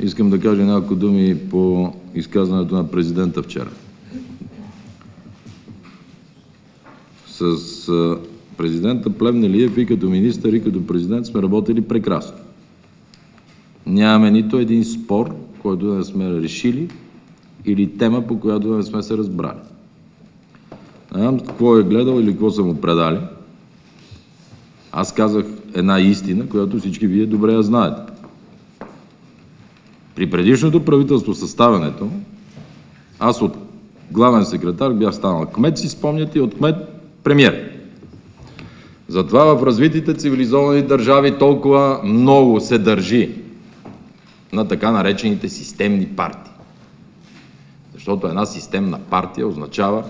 Искам да кажа няколко думи по изказването на президента вчера. С президента Плевнелиев и като министър, и като президент сме работили прекрасно. Нямаме нито един спор, който да не сме решили, или тема, по която да не сме се разбрали. Не знам какво е гледал или какво са му предали. Аз казах една истина, която всички вие добре я знаете. При предишното правителство съставянето, аз от главен секретар бях станал кмет, си спомняте, и от кмет премиер. Затова в развитите цивилизовани държави толкова много се държи на така наречените системни партии. Защото една системна партия означава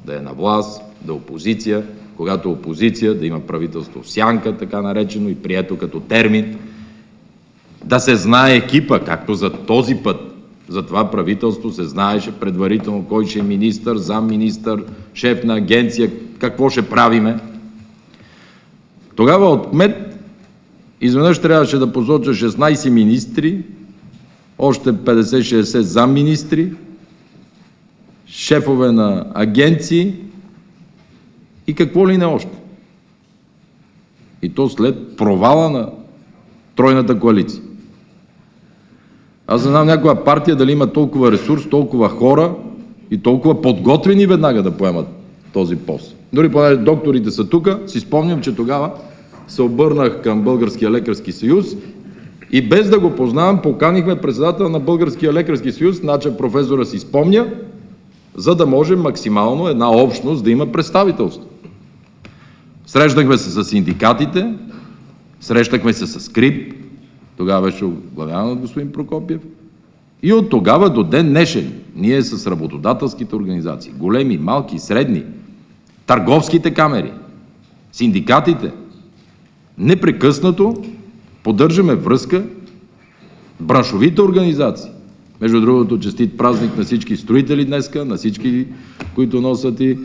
да е на власт, да е опозиция, когато е опозиция, да има правителство в сянка, така наречено и прието като термин, да се знае екипа, както за този път, за това правителство се знаеше предварително кой ще е министър, замминистър, шеф на агенция, какво ще правиме. Тогава от кмет изведнъж трябваше да посоча 16 министри, още 50-60 замминистри, шефове на агенции и какво ли не още. И то след провала на тройната коалиция. Аз не знам някоя партия дали има толкова ресурс, толкова хора и толкова подготвени веднага да поемат този пост. Дори понеже докторите са тук, си спомням, че тогава се обърнах към Българския лекарски съюз и без да го познавам, поканихме председател на Българския лекарски съюз, наче професора си спомня, за да може максимално една общност да има представителство. Срещнахме се с синдикатите, срещахме се с КРИБ, тогава беше оглавяван от господин Прокопиев, и от тогава до ден днешен ние с работодателските организации, големи, малки, средни, търговските камери, синдикатите, непрекъснато поддържаме връзка, браншовите организации. Между другото, честит празник на всички строители днеска, на всички, които носят и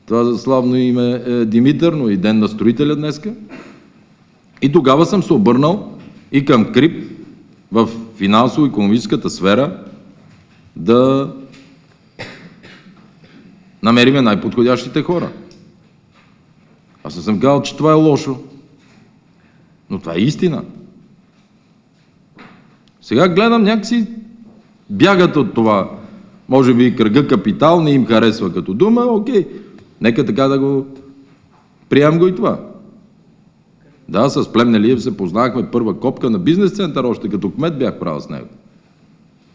това славно име Димитър, но и ден на строителя днеска. И тогава съм се обърнал и към КРИБ в финансово-икономическата сфера да намериме най-подходящите хора. Аз не съм казал, че това е лошо, но това е истина. Сега гледам някакси бягат от това. Може би кръга капитал не им харесва като дума, окей. Нека така да го приемам го и това. Да, с Плевнелиев се познахме първа копка на бизнес център, още като кмет бях правил с него.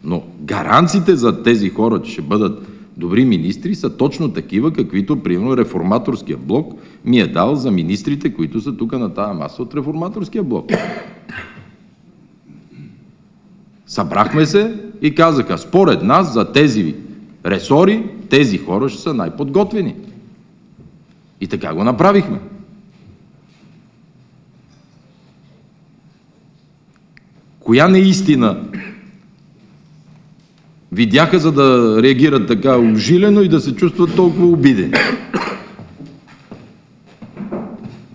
Но гаранциите за тези хора, че ще бъдат добри министри, са точно такива, каквито, примерно, реформаторския блок ми е дал за министрите, които са тук на тази маса от реформаторския блок. Събрахме се и казаха, според нас за тези ресори, тези хора ще са най-подготвени. И така го направихме. Коя неистина видяха, за да реагират така ужилено и да се чувстват толкова обидени?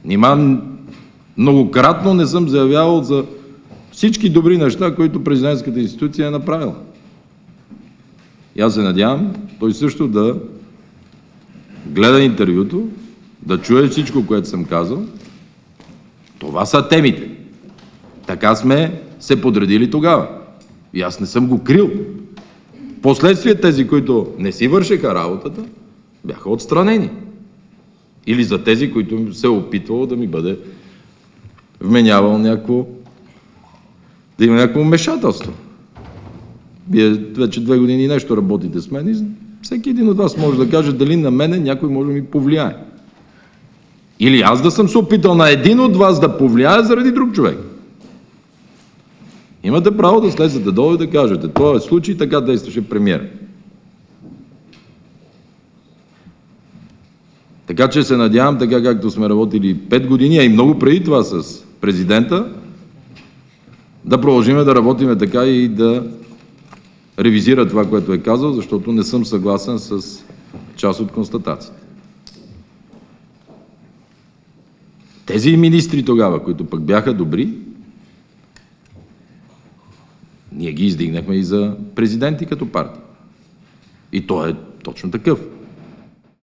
Нима многократно не съм заявявал за всички добри неща, които президентската институция е направила. И аз се надявам той също да гледа интервюто, да чуе всичко, което съм казал. Това са темите. Така сме се подредили тогава. И аз не съм го крил. Последствие тези, които не си вършеха работата, бяха отстранени. Или за тези, които се е опитвало да ми бъде вменявал някакво, да има някакво вмешателство. Вие вече 2 години нещо работите с мен и всеки един от вас може да каже дали на мене някой може да ми повлияе. Или аз да съм се опитал на един от вас да повлияе заради друг човек. Имате право да слезете долу и да кажете, това е случай, така действаше премиер. Така че се надявам, така както сме работили 5 години, а и много преди това с президента, да продължиме да работиме така и да ревизира това, което е казал, защото не съм съгласен с част от констатациите. Тези министри тогава, които пък бяха добри, Ние ги издигнахме и за президенти като партия. И той е точно такъв.